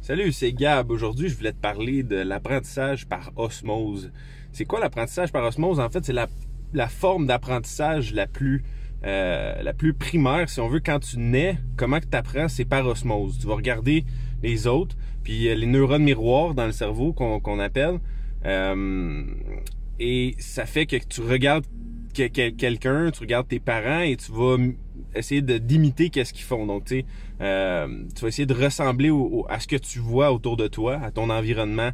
Salut, c'est Gab. Aujourd'hui, je voulais te parler de l'apprentissage par osmose. C'est quoi l'apprentissage par osmose? En fait, c'est la forme d'apprentissage la plus primaire, si on veut, quand tu nais. Comment que tu apprends? C'est par osmose. Tu vas regarder les autres, puis les neurones miroirs dans le cerveau qu'on appelle. Et ça fait que tu regardes quelqu'un, tu regardes tes parents et tu vas essayer d'imiter qu'est-ce qu'ils font. Donc, tu sais, tu vas essayer de ressembler à ce que tu vois autour de toi, à ton environnement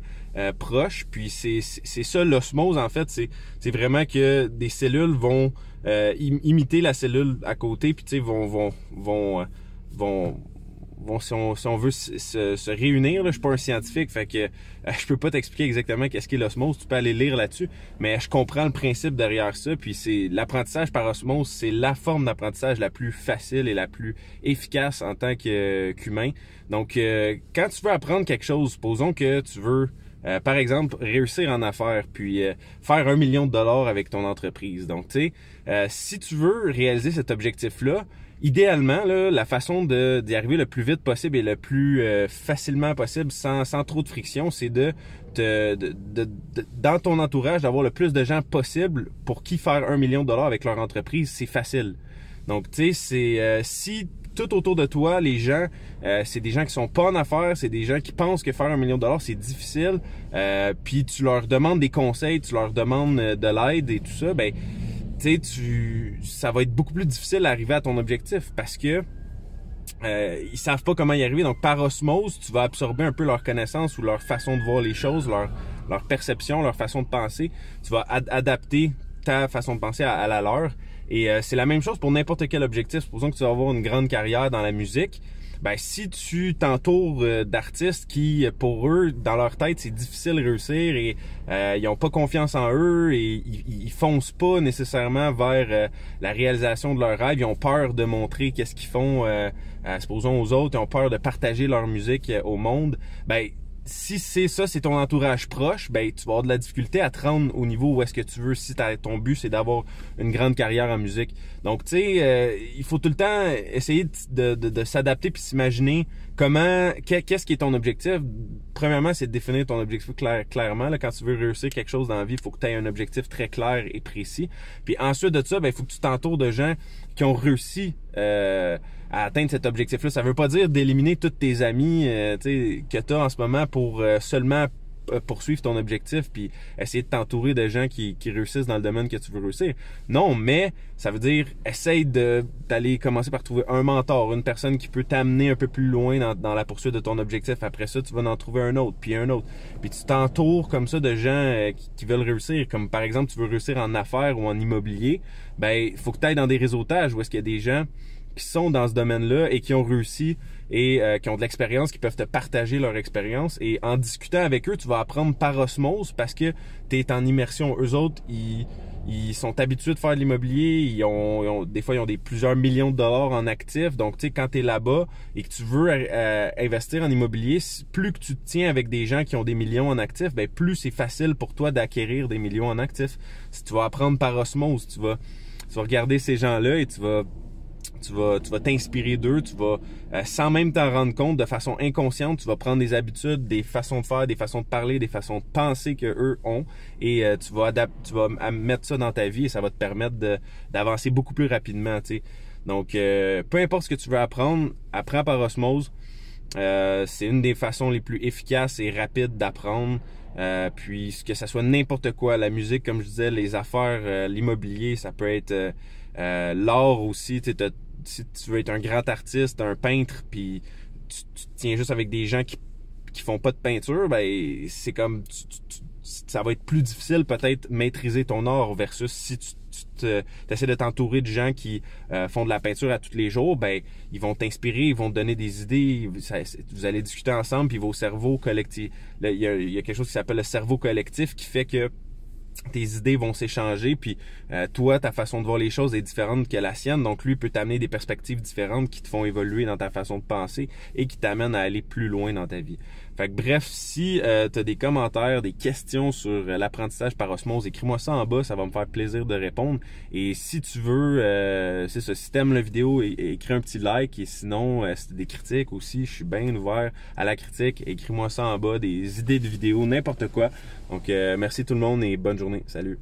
proche. Puis c'est ça l'osmose, en fait. C'est vraiment que des cellules vont imiter la cellule à côté, puis tu sais, vont si on veut se réunir, là, je suis pas un scientifique, fait que je peux pas t'expliquer exactement qu'est-ce qu'est l'osmose, tu peux aller lire là-dessus, mais je comprends le principe derrière ça, puis c'est l'apprentissage par osmose, c'est la forme d'apprentissage la plus facile et la plus efficace en tant qu'humain. Donc, quand tu veux apprendre quelque chose, supposons que tu veux, par exemple, réussir en affaires, puis faire 1 million de dollars avec ton entreprise. Donc, tu sais, si tu veux réaliser cet objectif-là, idéalement, là, la façon d'y arriver le plus vite possible et le plus facilement possible, sans trop de friction, c'est dans ton entourage, d'avoir le plus de gens possible pour qui faire 1 million de dollars avec leur entreprise, c'est facile. Donc, tu sais, si tout autour de toi, les gens, c'est des gens qui sont pas en affaires, c'est des gens qui pensent que faire 1 million de dollars, c'est difficile, puis tu leur demandes des conseils, tu leur demandes de l'aide et tout ça, ben, tu sais, ça va être beaucoup plus difficile d'arriver à ton objectif parce que ils savent pas comment y arriver. Donc, par osmose, tu vas absorber un peu leur connaissance ou leur façon de voir les choses, leur perception, leur façon de penser. Tu vas adapter ta façon de penser à la leur. Et c'est la même chose pour n'importe quel objectif. Supposons que tu vas avoir une grande carrière dans la musique. Ben, si tu t'entoures d'artistes qui, pour eux, dans leur tête, c'est difficile de réussir et ils ont pas confiance en eux et ils foncent pas nécessairement vers la réalisation de leurs rêves. Ils ont peur de montrer qu'est-ce qu'ils font, supposons aux autres. Ils ont peur de partager leur musique au monde. Ben, si c'est ça, c'est ton entourage proche, ben tu vas avoir de la difficulté à te rendre au niveau où est-ce que tu veux si ton but c'est d'avoir une grande carrière en musique. Donc tu sais, il faut tout le temps essayer de s'adapter puis s'imaginer qu'est-ce qui est ton objectif. Premièrement, c'est de définir ton objectif clairement. Là, quand tu veux réussir quelque chose dans la vie, il faut que tu aies un objectif très clair et précis. Puis ensuite de ça, ben il faut que tu t'entoures de gens qui ont réussi à atteindre cet objectif-là. Ça veut pas dire d'éliminer tous tes amis que tu as en ce moment pour seulement poursuivre ton objectif puis essayer de t'entourer de gens qui réussissent dans le domaine que tu veux réussir. Non, mais ça veut dire essaye d'aller commencer par trouver un mentor, une personne qui peut t'amener un peu plus loin dans la poursuite de ton objectif. Après ça, tu vas en trouver un autre, puis un autre. Puis tu t'entoures comme ça de gens qui veulent réussir. Comme par exemple, tu veux réussir en affaires ou en immobilier, ben il faut que tu ailles dans des réseautages où est-ce qu'il y a des gens qui sont dans ce domaine-là et qui ont réussi et qui ont de l'expérience, qui peuvent te partager leur expérience. Et en discutant avec eux, tu vas apprendre par osmose parce que tu es en immersion. Eux autres, ils sont habitués de faire de l'immobilier. Des fois, ils ont plusieurs millions de dollars en actifs. Donc, tu sais, quand tu es là-bas et que tu veux investir en immobilier, plus que tu te tiens avec des gens qui ont des millions en actifs, ben plus c'est facile pour toi d'acquérir des millions en actifs. Si tu vas apprendre par osmose, tu vas regarder ces gens-là et tu vas t'inspirer d'eux, tu vas, sans même t'en rendre compte, de façon inconsciente, tu vas prendre des habitudes, des façons de faire, des façons de parler, des façons de penser que eux ont, et tu vas mettre ça dans ta vie et ça va te permettre d'avancer beaucoup plus rapidement, tu sais. Donc, peu importe ce que tu veux apprendre, apprends par osmose. C'est une des façons les plus efficaces et rapides d'apprendre. Puis que ça soit n'importe quoi, la musique, comme je disais, les affaires, l'immobilier, ça peut être l'art aussi. Si tu veux être un grand artiste, un peintre, puis tu te tiens juste avec des gens qui font pas de peinture, ben c'est comme ça va être plus difficile peut-être maîtriser ton art versus si tu essaies de t'entourer de gens qui font de la peinture à tous les jours, ben ils vont t'inspirer, ils vont te donner des idées, vous allez discuter ensemble, puis vos cerveaux collectifs, il y a quelque chose qui s'appelle le cerveau collectif qui fait que tes idées vont s'échanger, puis toi, ta façon de voir les choses est différente que la sienne, donc lui peut t'amener des perspectives différentes qui te font évoluer dans ta façon de penser et qui t'amènent à aller plus loin dans ta vie. Fait que bref, si tu as des commentaires, des questions sur l'apprentissage par osmose, écris-moi ça en bas, ça va me faire plaisir de répondre. Et si tu veux, c'est ça, si t'aimes la vidéo, écris un petit like, et sinon, si t'as des critiques aussi, je suis bien ouvert à la critique, écris-moi ça en bas, des idées de vidéos, n'importe quoi. Donc merci tout le monde et bonne journée, salut!